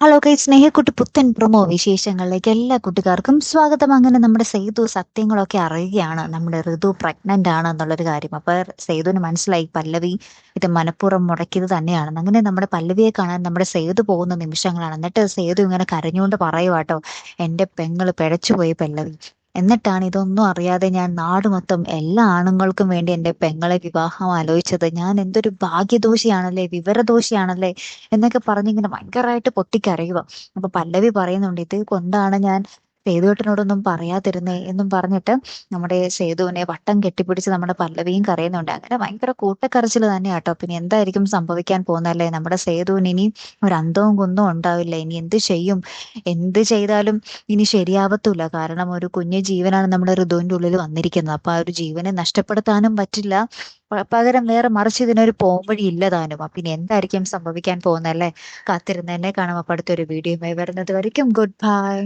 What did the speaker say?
Hello guys, സ്നേഹക്കുട്ടി പുത്തൻ promo വിശേഷങ്ങളിലേക്ക് എല്ലാ കുട്ടികാർക്കും സ്വാഗതം. അങ്ങനെ നമ്മുടെ സേതു സത്യങ്ങളൊക്കെ അറിയുകയാണ്, നമ്മുടെ ഋതു പ്രഗ്നന്റ് ആണ് എന്നുള്ളൊരു കാര്യം. അപ്പൊ സേതുവിന് മനസ്സിലായി പല്ലവി ഇത് മനഃപൂർവ്വം മുടക്കിയത് തന്നെയാണെന്ന്. അങ്ങനെ നമ്മുടെ പല്ലവിയെ കാണാൻ നമ്മുടെ സേതു പോകുന്ന നിമിഷങ്ങളാണ്. എന്നിട്ട് സേതു ഇങ്ങനെ കരഞ്ഞുകൊണ്ട് പറയുവാട്ടോ, എന്റെ പെങ്ങള് പിഴച്ചുപോയി പല്ലവി. എന്നിട്ടാണ് ഇതൊന്നും അറിയാതെ ഞാൻ നാട് മൊത്തം എല്ലാ ആണുങ്ങൾക്കും വേണ്ടി എന്റെ പെങ്ങളെ വിവാഹം ആലോചിച്ചത്. ഞാൻ എന്തൊരു ഭാഗ്യദോഷിയാണല്ലേ, വിവരദോഷിയാണല്ലേ എന്നൊക്കെ പറഞ്ഞിങ്ങനെ ഭയങ്കരമായിട്ട് പൊട്ടിക്കരയുക. അപ്പൊ പല്ലവി പറയുന്നുണ്ട്, ഇത് കൊണ്ടാണ് ഞാൻ സേതുവേട്ടനോടൊന്നും പറയാതിരുന്നേ എന്നും പറഞ്ഞിട്ട് നമ്മുടെ സേതുവിനെ വട്ടം കെട്ടിപ്പിടിച്ച് നമ്മുടെ പല്ലവിയും കരയുന്നുണ്ട്. അങ്ങനെ ഭയങ്കര കൂട്ടക്കരച്ചിൽ തന്നെയാട്ടോ. പിന്നെ എന്തായിരിക്കും സംഭവിക്കാൻ പോകുന്നല്ലേ, നമ്മുടെ സേതുവിന് ഇനി ഒരു അന്തവും കുന്തവും ഉണ്ടാവില്ല. ഇനി എന്ത് ചെയ്യും, എന്ത് ചെയ്താലും ഇനി ശരിയാവത്തില്ല. കാരണം ഒരു കുഞ്ഞു ജീവനാണ് നമ്മുടെ ഋതുവിന്റെ ഉള്ളിൽ വന്നിരിക്കുന്നത്. അപ്പൊ ആ ഒരു ജീവനെ നഷ്ടപ്പെടുത്താനും പറ്റില്ല. പകരം വേറെ മറിച്ച് ഇതിനൊരു പോംവഴി ഇല്ലതാനും. അപ്പൊ ഇനി എന്തായിരിക്കും സംഭവിക്കാൻ പോകുന്നല്ലേ, കാത്തിരുന്ന് തന്നെ കാണാം. അപ്പൊ അടുത്തൊരു വീഡിയോയുമായി വരുന്നത് വരയ്ക്കും ഗുഡ് ബൈ.